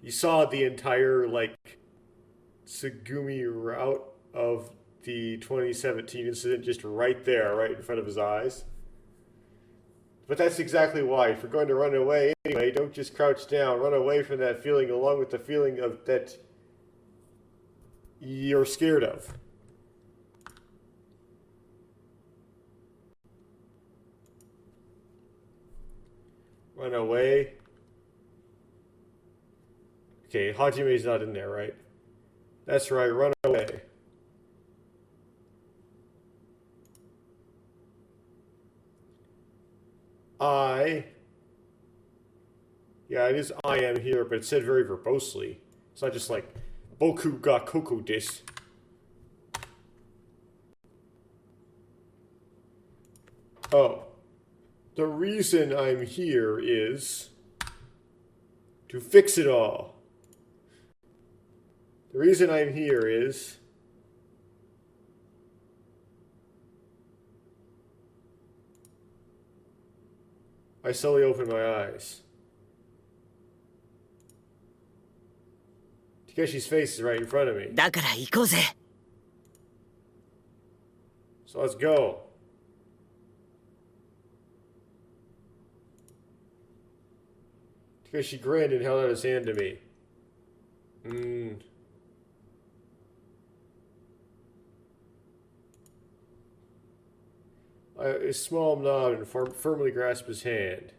You saw the entire, like, Tsugumi route of the 2017 incident just right there, right in front of his eyes. But that's exactly why. If you're going to run away anyway, don't just crouch down. Run away from that feeling along with the feeling of that you're scared of. Run away. Okay, Hajime's not in there, right? That's right, run away. Yeah, it is I am here, but it's said very verbosely. It's not just like, Boku ga koko desu. Oh. The reason I'm here is to fix it all. The reason I'm here is I slowly open my eyes. Takeshi's face is right in front of me. だから行こうぜ。 So let's go. Takeshi grinned and held out his hand to me. A small nod and firmly grasped his hand.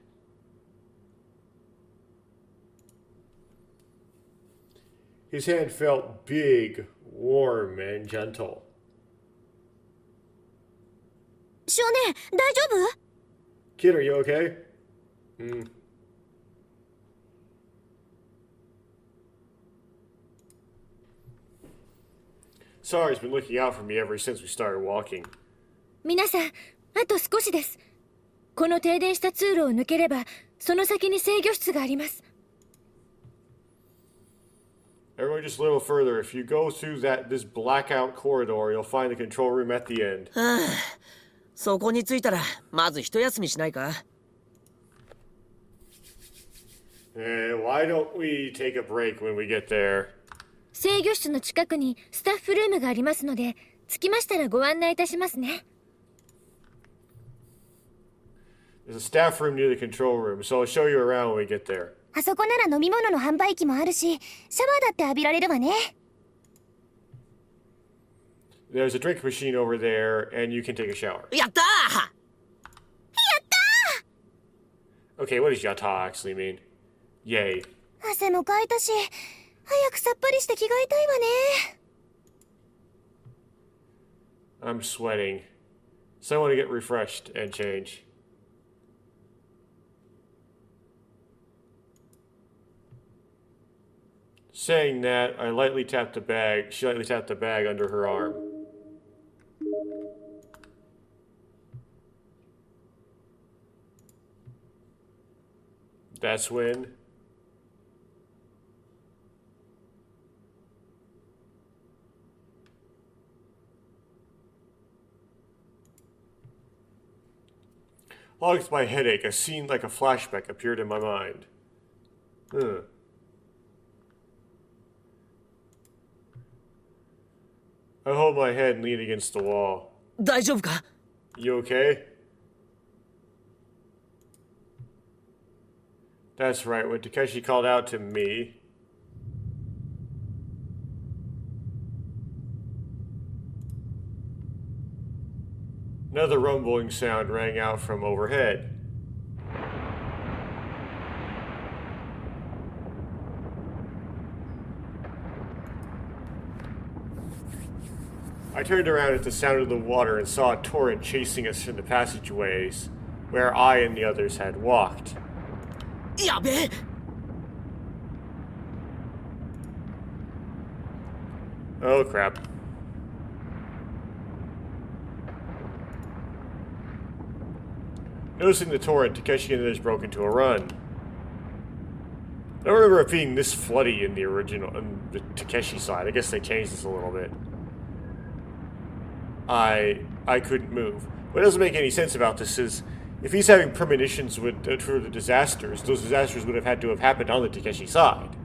His hand felt big, warm, and gentle. 少年、大丈夫？ Kid, are you okay? Sara's been looking out for me ever since we started walking. 皆さん、あと少しです。この停電した通路を抜ければ、その先に制御室があります。Everyone, just a little further. If you go through this blackout corridor, you'll find the control room at the end. そこに着いたらまず一休みしないか？ Why don't we take a break when we get there? 制御室の近くにスタッフルームがありますので、着きましたらご案内いたしますね。There's a staff room near the control room, so I'll show you around when we get there. あそこなら飲み物の販売機もあるし、シャワーだって浴びられるわね。There's a drink machine over there, and you can take a shower. やったー！ Okay, what does yata actually mean? Yay. 汗もかいたし、早くさっぱりして着替えたいわね。 I'm sweating. So I want to get refreshed and change. Saying that, I lightly tapped the bag. She lightly tapped the bag under her arm. That's when along with my headache, a scene like a flashback appeared in my mind. I hold my head and lean against the wall. 大丈夫か？ You okay? That's right, when Takeshi called out to me, another rumbling sound rang out from overhead. I turned around at the sound of the water and saw a torrent chasing us from the passageways where I and the others had walked. やべえ！ Oh crap. Noticing the torrent, Takeshi and others broke into a run. I don't remember it being this floody in the original, on the Takeshi side. I guess they changed this a little bit. I couldn't move. What doesn't make any sense about this is, if he's having premonitions for the disasters, those disasters would have had to have happened on the Takeshi side.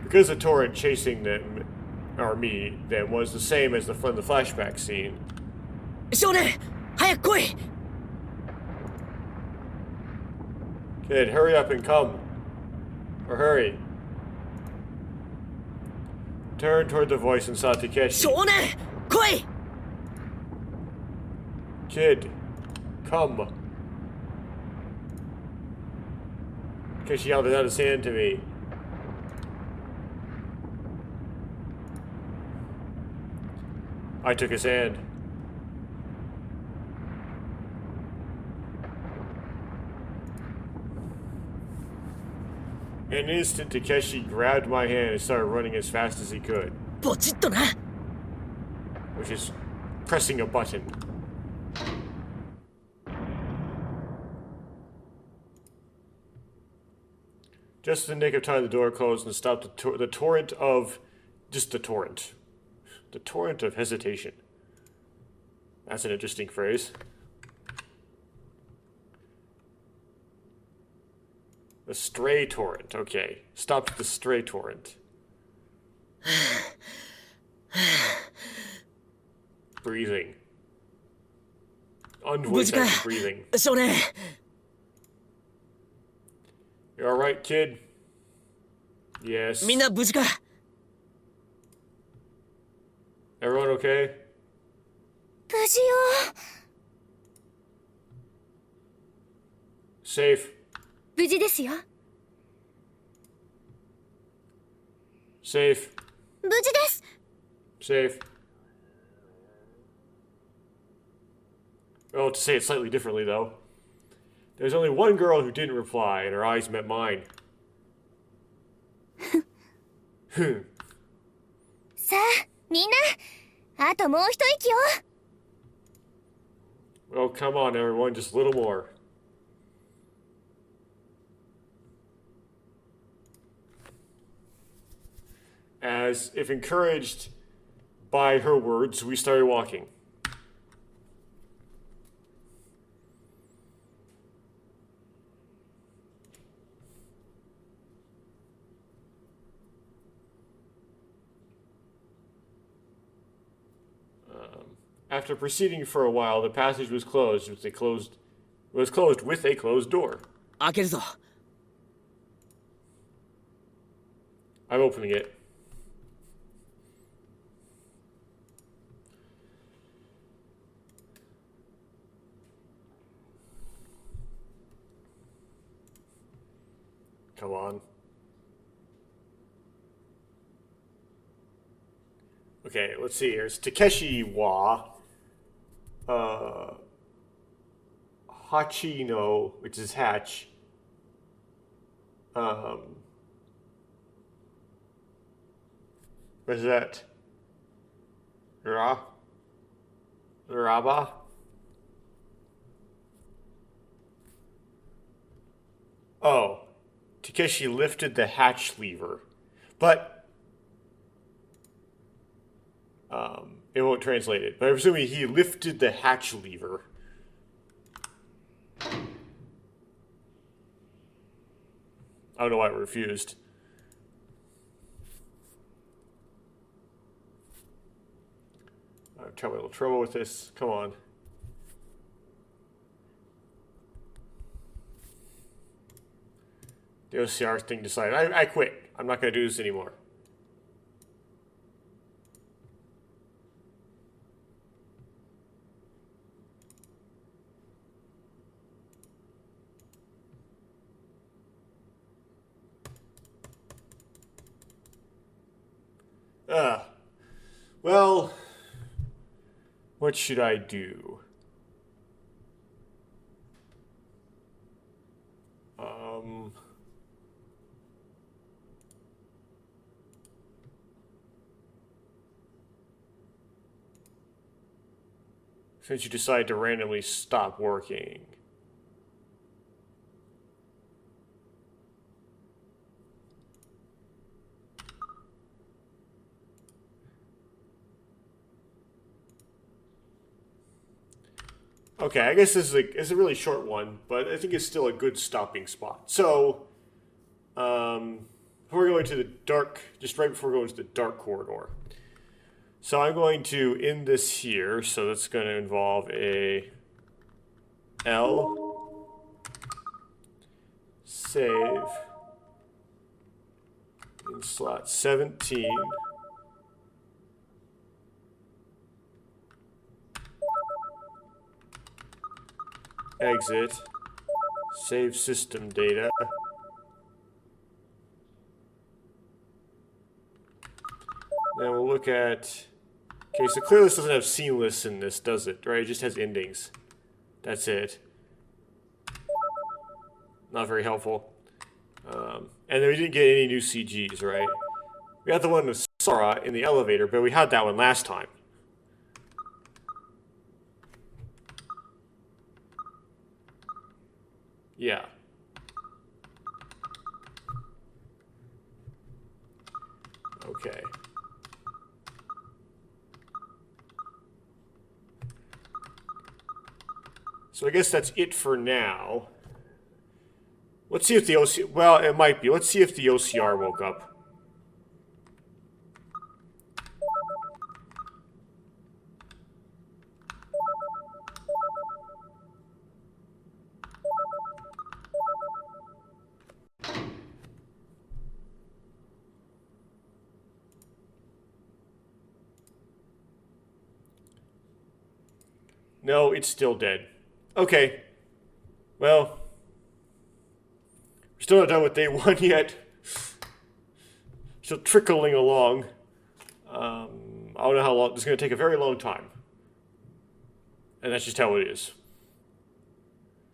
Because the torrent chasing them, or me, then was the same as the flashback scene. 少年、早く来い！ Kid, hurry up and come. Or hurry. Turned toward the voice and saw Takeshi. 少年、来い！ Kid, come. Takeshi held out his hand to me. I took his hand. In an instant, Takeshi grabbed my hand and started running as fast as he could, ポチッとな。 which is pressing a button. Just in the nick of time, the door closed and stopped the torrent of... just the torrent. The torrent of hesitation. That's an interesting phrase. The stray torrent. Okay. Stopped the stray torrent. Breathing. Unvoiced acting breathing. 少年。 You alright, kid? Yes. みんな無事か。 Everyone okay? 無事よ。 Safe. 無事ですよ。 Safe. 無事です。 Safe. Well, to say it slightly differently, though. There's only one girl who didn't reply, and her eyes met mine. さあ、みんな、あともう一息よ。 Well, come on, everyone, just a little more. As if encouraged by her words, we started walking. After proceeding for a while, the passage was closed with a closed door. 開けるぞ。 I'm opening it. Come on. Okay, let's see. Here's Takeshi wa Hachino, which is hatch. What is that? Raba? Oh. Takeshi lifted the hatch lever. But it won't translate it. But I'm assuming he lifted the hatch lever. I don't know why it refused. I'm having a little trouble with this. Come on. The OCR thing decided. I quit. I'm not going to do this anymore. Well, what should I do? Since you decide to randomly stop working. Okay, I guess this is it's a really short one, but I think it's still a good stopping spot. So, we're going to the dark, just right before going to the dark corridor. So I'm going to end this here. So that's going to involve a L, save, in slot 17. Exit, save system data. Then we'll look at, okay, so clearly this doesn't have seamless in this, does it? Right, it just has endings. That's it. Not very helpful. And then we didn't get any new CGs, right? We got the one with Sara in the elevator, but we had that one last time. Yeah. Okay. So I guess that's it for now. Let's see if the OCR... Well, it might be. Let's see if the OCR woke up. No, it's still dead. Okay. Well, we're still not done with day one yet. Still trickling along. I don't know how long. It's going to take a very long time. And that's just how it is.